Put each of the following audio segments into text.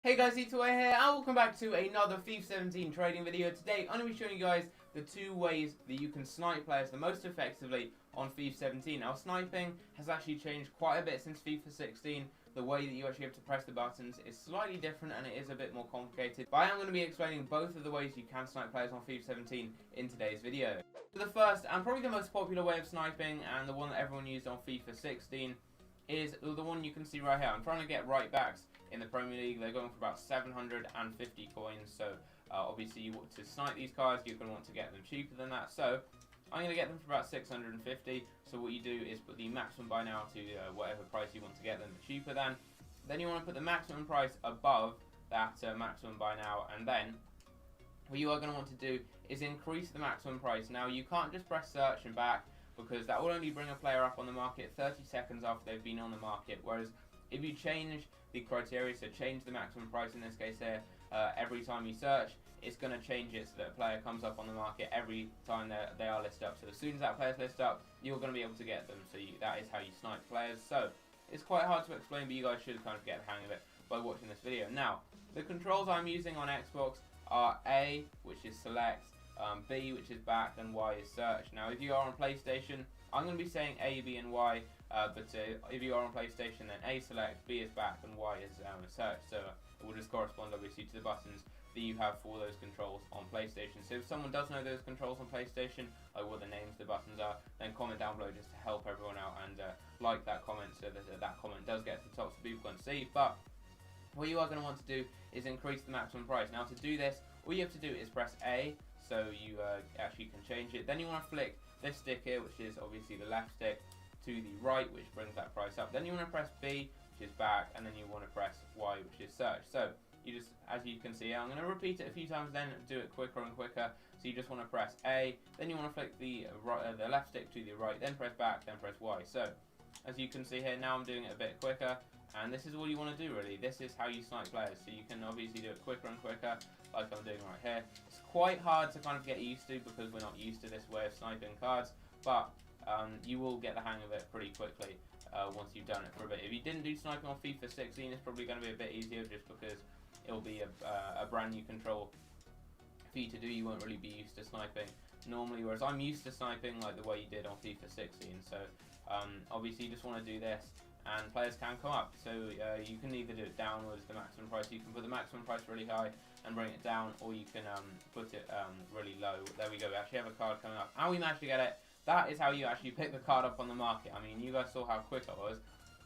Hey guys, it's Way here, and welcome back to another FIFA 17 trading video. Today, I'm going to be showing you guys the two ways that you can snipe players the most effectively on FIFA 17. Now, sniping has actually changed quite a bit since FIFA 16. The way that you actually have to press the buttons is slightly different, and it is a bit more complicated. But I am going to be explaining both of the ways you can snipe players on FIFA 17 in today's video. So the first, and probably the most popular way of sniping, and the one that everyone used on FIFA 16, is the one you can see right here. I'm trying to get right backs in the Premier League. They're going for about 750 coins, so obviously you want to snipe these cards, you're going to want to get them cheaper than that, so I'm going to get them for about 650. So what you do is put the maximum buy now to whatever price you want to get them cheaper than. Then you want to put the maximum price above that maximum buy now, and then what you are going to want to do is increase the maximum price. Now, you can't just press search and back, because that will only bring a player up on the market 30 seconds after they've been on the market, whereas if you change the criteria, so change the maximum price in this case here, every time you search, it's going to change it so that a player comes up on the market every time they are listed up. So as soon as that player's listed up, you're going to be able to get them. So that is how you snipe players. So it's quite hard to explain, but you guys should kind of get the hang of it by watching this video. Now, the controls I'm using on Xbox are A, which is select, B, which is back, and Y is search. Now, if you are on PlayStation, I'm going to be saying A, B, and Y, but if you are on PlayStation, then A select, B is back, and Y is search. So it will just correspond, obviously, to the buttons that you have for those controls on PlayStation. So if someone does know those controls on PlayStation, like what the names of the buttons are, then comment down below just to help everyone out, and like that comment so that that comment does get to the top so people can see. But what you are going to want to do is increase the maximum price. Now, to do this, all you have to do is press A, so you actually can change it. Then you want to flick this stick here, which is obviously the left stick, to the right, which brings that price up. Then you want to press B, which is back, and then you want to press Y, which is search. So you just, as you can see, I'm going to repeat it a few times, then do it quicker and quicker. So you just want to press A, then you want to flick the left stick to the right, then press back, then press Y. So as you can see here, now I'm doing it a bit quicker, and this is all you want to do really. This is how you snipe players. So you can obviously do it quicker and quicker, like I'm doing right here. It's quite hard to kind of get used to because we're not used to this way of sniping cards, but you will get the hang of it pretty quickly once you've done it for a bit. If you didn't do sniping on FIFA 16, it's probably going to be a bit easier just because it'll be a brand new control for you to do. You won't really be used to sniping normally, whereas I'm used to sniping like the way you did on FIFA 16. So obviously you just want to do this, and players can come up. So you can either do it downwards, the maximum price. You can put the maximum price really high and bring it down, or you can put it really low. There we go. We actually have a card coming up, and we managed to get it. That is how you actually pick the card up on the market. I mean, you guys saw how quick I was.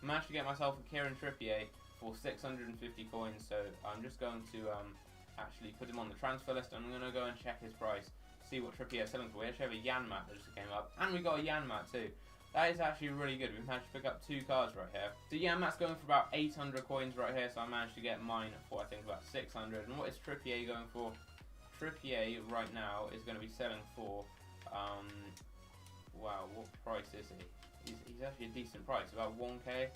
I managed to get myself a Kieran Trippier for 650 coins. So I'm just going to actually put him on the transfer list, and I'm going to go and check his price, see what Trippier is selling for. We actually have a Jan mat that just came up, and we got a Jan mat too. That is actually really good. We managed to pick up two cards right here. So yeah, Matt's going for about 800 coins right here, so I managed to get mine for, I think, about 600. And what is Trippier going for? Trippier right now is going to be selling for, wow, what price is he? He's actually a decent price, about 1k,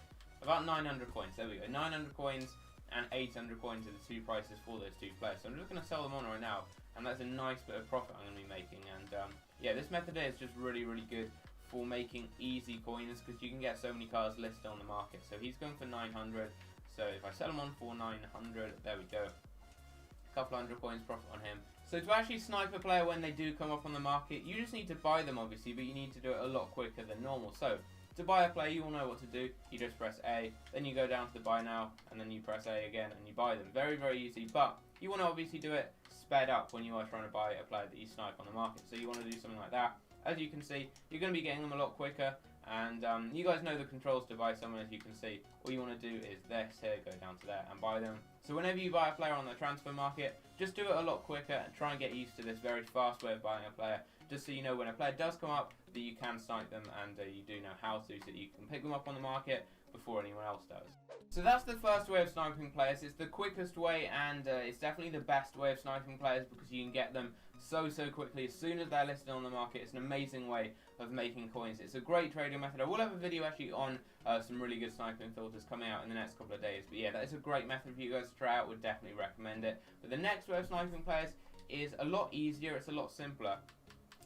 about 900 coins. There we go, 900 coins and 800 coins are the two prices for those two players. So I'm just going to sell them on right now, and that's a nice bit of profit I'm going to be making. And yeah, this method here is just really, really good for making easy coins, because you can get so many cards listed on the market. So he's going for 900, so if I sell him on for 900, there we go, a couple hundred coins profit on him. So to actually snipe a player when they do come up on the market, you just need to buy them obviously, but you need to do it a lot quicker than normal. So to buy a player, you all know what to do. You just press A, then you go down to the buy now, and then you press A again and you buy them. Very, very easy, but you want to obviously do it sped up when you are trying to buy a player that you snipe on the market. So you want to do something like that. As you can see, you're going to be getting them a lot quicker, and you guys know the controls to buy someone. As you can see, all you want to do is this here, go down to there and buy them. So whenever you buy a player on the transfer market, just do it a lot quicker and try and get used to this very fast way of buying a player, just so you know when a player does come up that you can snipe them, and you do know how to, so that you can pick them up on the market before anyone else does. So that's the first way of sniping players. It's the quickest way, and it's definitely the best way of sniping players because you can get them so quickly as soon as they're listed on the market. It's an amazing way of making coins. It's a great trading method. I will have a video actually on some really good sniping filters coming out in the next couple of days. But yeah, that is a great method for you guys to try out. Would definitely recommend it. But the next way of sniping players is a lot easier. It's a lot simpler.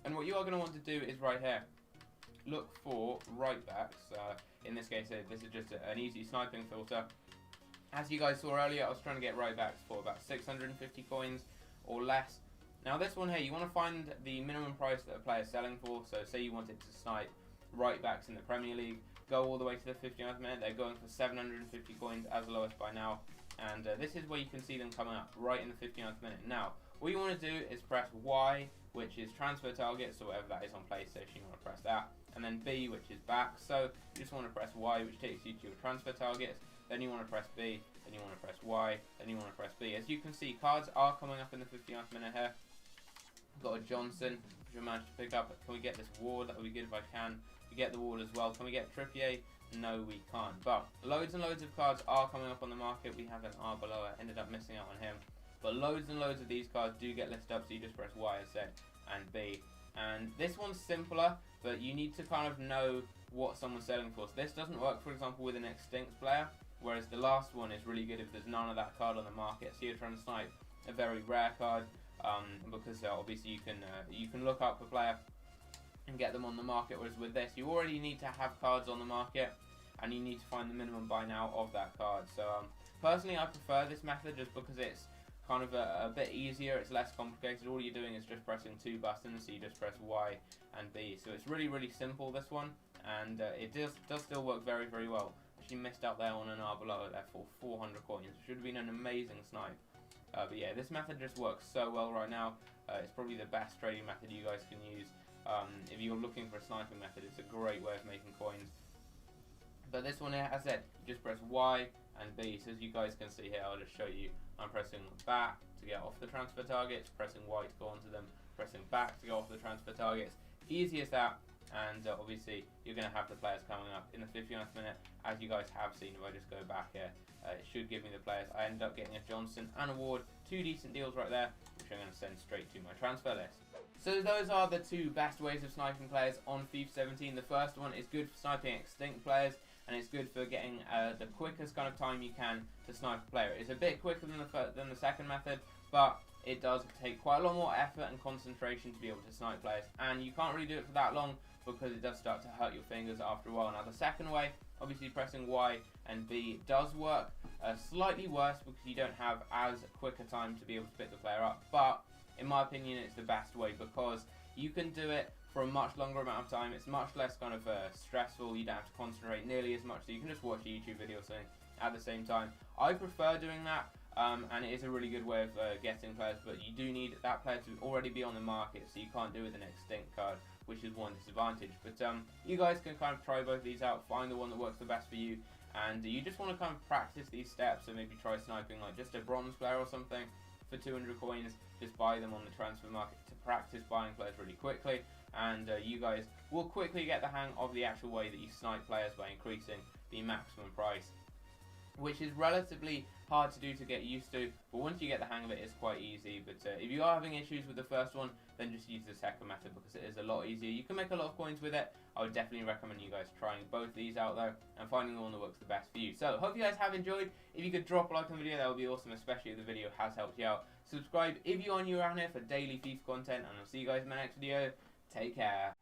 And what you are going to want to do is right here, look for right backs. In this case, this is just an easy sniping filter. As you guys saw earlier, I was trying to get right backs for about 650 coins or less. Now this one here, you want to find the minimum price that a player is selling for. So say you wanted to snipe right backs in the Premier League, go all the way to the 59th minute, they're going for 750 coins as lowest by now. And this is where you can see them coming up, right in the 59th minute. Now, what you want to do is press Y, which is transfer targets, or whatever that is on PlayStation, you want to press that. And then B, which is back. So you just want to press Y, which takes you to your transfer targets. Then you want to press B, then you want to press Y, then you want to press B. As you can see, cards are coming up in the 59th minute here. We've got a Johnson, which we managed to pick up. Can we get this Ward? That would be good if I can. We get the Ward as well. Can we get Trippier? No, we can't. But loads and loads of cards are coming up on the market. We have an R below. I ended up missing out on him. But loads and loads of these cards do get listed up, so you just press Y, as said, and B. And this one's simpler, but you need to kind of know what someone's selling for. So this doesn't work, for example, with an extinct player, whereas the last one is really good if there's none of that card on the market. So you're trying to snipe a very rare card, because obviously you can look up a player and get them on the market, whereas with this you already need to have cards on the market and you need to find the minimum buy now of that card. So personally I prefer this method just because it's kind of a bit easier, it's less complicated. All you're doing is just pressing two buttons, so you just press Y and B. So it's really simple, this one, and it does still work very well. Actually missed out there on an R below there for 400 coins. Should have been an amazing snipe. But yeah, this method just works so well right now. It's probably the best trading method you guys can use. If you're looking for a sniping method, it's a great way of making coins. But this one here, as I said, you just press Y and B. So as you guys can see here, I'll just show you. I'm pressing back to get off the transfer targets, pressing Y to go onto them, pressing back to go off the transfer targets. Easy as that. And obviously you're going to have the players coming up in the 59th minute, as you guys have seen. If I just go back here, it should give me the players. I ended up getting a Johnson and a Ward, two decent deals right there, which I'm going to send straight to my transfer list. So those are the two best ways of sniping players on FIFA 17. The first one is good for sniping extinct players, and it's good for getting the quickest kind of time you can to snipe a player. It's a bit quicker than the second method, but it does take quite a lot more effort and concentration to be able to snipe players, and you can't really do it for that long because it does start to hurt your fingers after a while. Now the second way, obviously pressing Y and B does work, slightly worse because you don't have as quick a time to be able to pick the player up, but in my opinion it's the best way because you can do it for a much longer amount of time. It's much less kind of stressful. You don't have to concentrate nearly as much, so you can just watch a YouTube video or something at the same time. I prefer doing that, and it is a really good way of getting players, but you do need that player to already be on the market, so you can't do it with an extinct card, which is one disadvantage. But you guys can kind of try both these out, find the one that works the best for you, and you just want to kind of practice these steps. So maybe try sniping like just a bronze player or something for 200 coins, just buy them on the transfer market to practice buying players really quickly, and you guys will quickly get the hang of the actual way that you snipe players by increasing the maximum price, which is relatively hard to do to get used to, but once you get the hang of it, it's quite easy. But if you are having issues with the first one, then just use the second method because it is a lot easier. You can make a lot of coins with it. I would definitely recommend you guys trying both these out though and finding the one that works the best for you. So hope you guys have enjoyed. If you could drop a like on the video, that would be awesome, especially if the video has helped you out. Subscribe if you are new around here for daily FIFA content, and I'll see you guys in my next video. Take care.